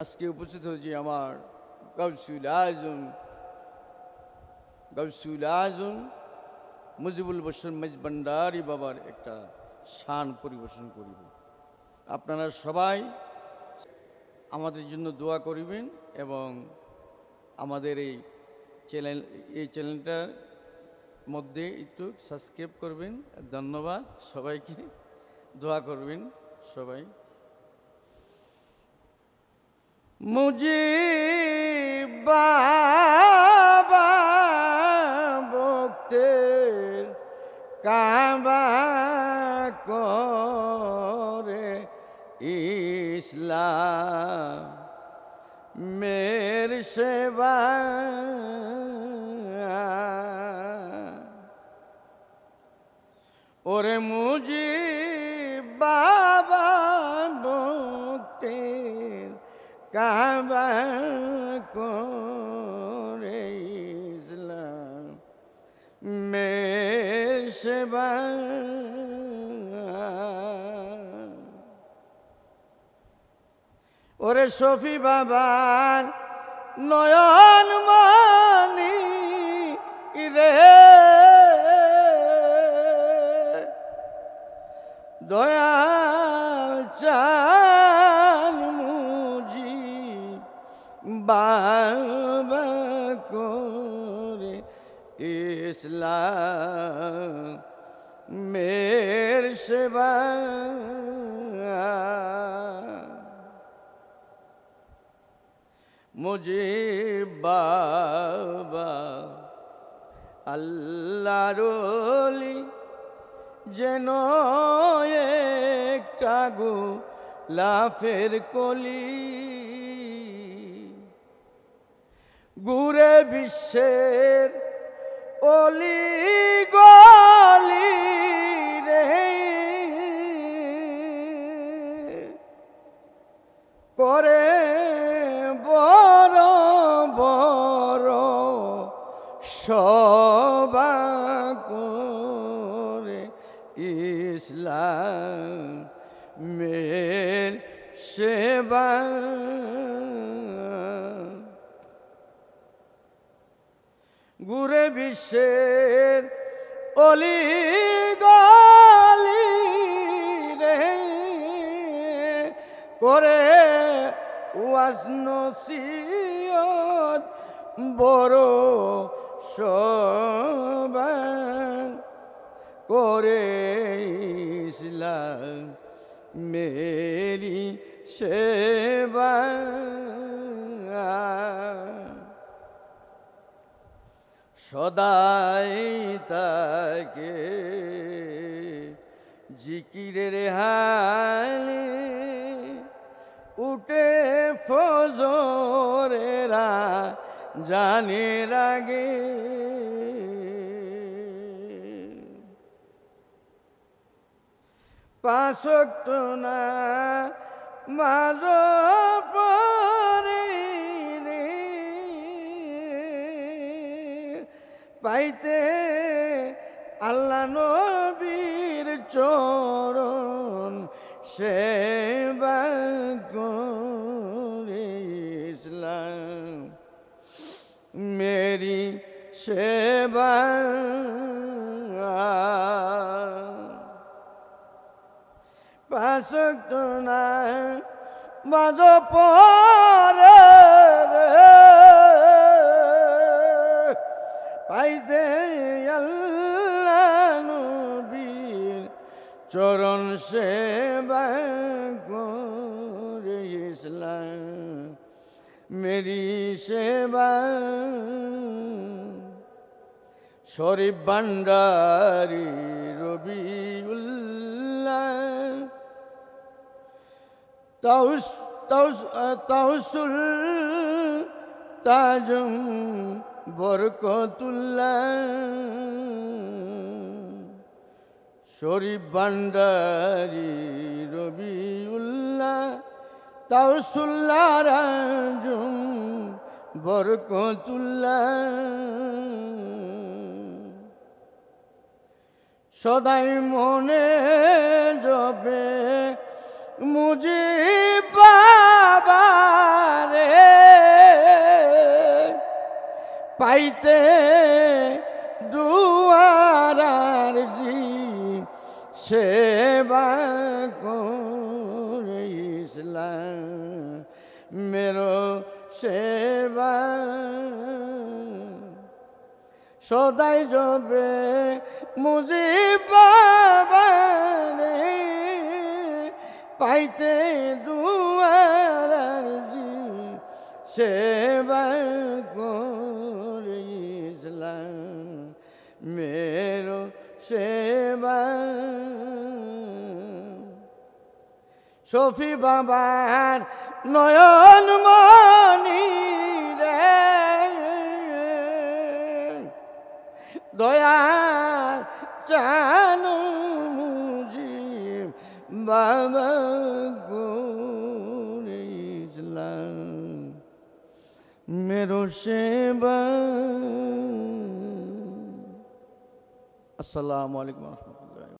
আজকে উপস্থিত হয়েছি আমার গাউসুল আজম মুজিবুল বসর মেজবান্ডারি বাবার একটা শান পরিবেশন করিব। আপনারা সবাই আমাদের জন্য দোয়া করিবেন এবং আমাদের এই চ্যানেলটার মধ্যে একটু সাবস্ক্রাইব করবেন। ধন্যবাদ সবাইকে, দোয়া করবেন সবাই। মুজিব বাবা ভক্তের কাবা করে ইসলাম মের সেবা ওরে মুজিব বাবা ভক্তের কাবা করে ইসলাম মের সেবা ওরে শফি বাবার নয়ন মনি রে দয়াল চান মুজিব বাবা করে ইসলাম মের সেবা মুজিব বাবা আল্লাহর ওলি যেন একটা গোলাপের কলি ঘুরে বিশ্বের অলি গলি রে করে বড় বড় সভা করে ইসলাম মের সেবা ঘুরে বিশ্বের অলি গলি রে করে ওয়াজ নসিহত বড় সভা করে ইসলাম মেরি সেবা সদাই তাকে জিকিরের হালে উঠে ফজরেরা জানে লাগে পাঁচ ওয়াক্ত নামাজ পড়ে পাইতে আল্লাহ নবীর চরণ সেবা করে ইসলাম মেরি সেবা পাঁচ ওয়াক্ত নামাজ পড়ে পাইতে আল্লাহ নবীর চরণ সেবা করে ইসলাম মেরি সেবা শরীফ ভান্ডারী রবিউল্লাহ তাউসুল তাজম বরকতুল্লাহ শরীফ ভান্ডারী রবিউল্লাহ তাউসুল্লাহ রাজম বরকতুল্লাহ সদাই মনে জপে মুজিব বাবা রে পাইতে দুয়ারার জি সেবা করে ইসলাম মেরো সেবা সদাই যাবে মুজিব বাবা রে পাইতে দুয়ারার জি সেবা করে ইসলাম মেরো সেবা শফি বাবার নয়ন মনি রে দয়াল চানু মুজিব বাবা করে ইসলাম মেরো সেবা। আসসালামু আলাইকুম ওয়া রাহমাতুল্লাহ।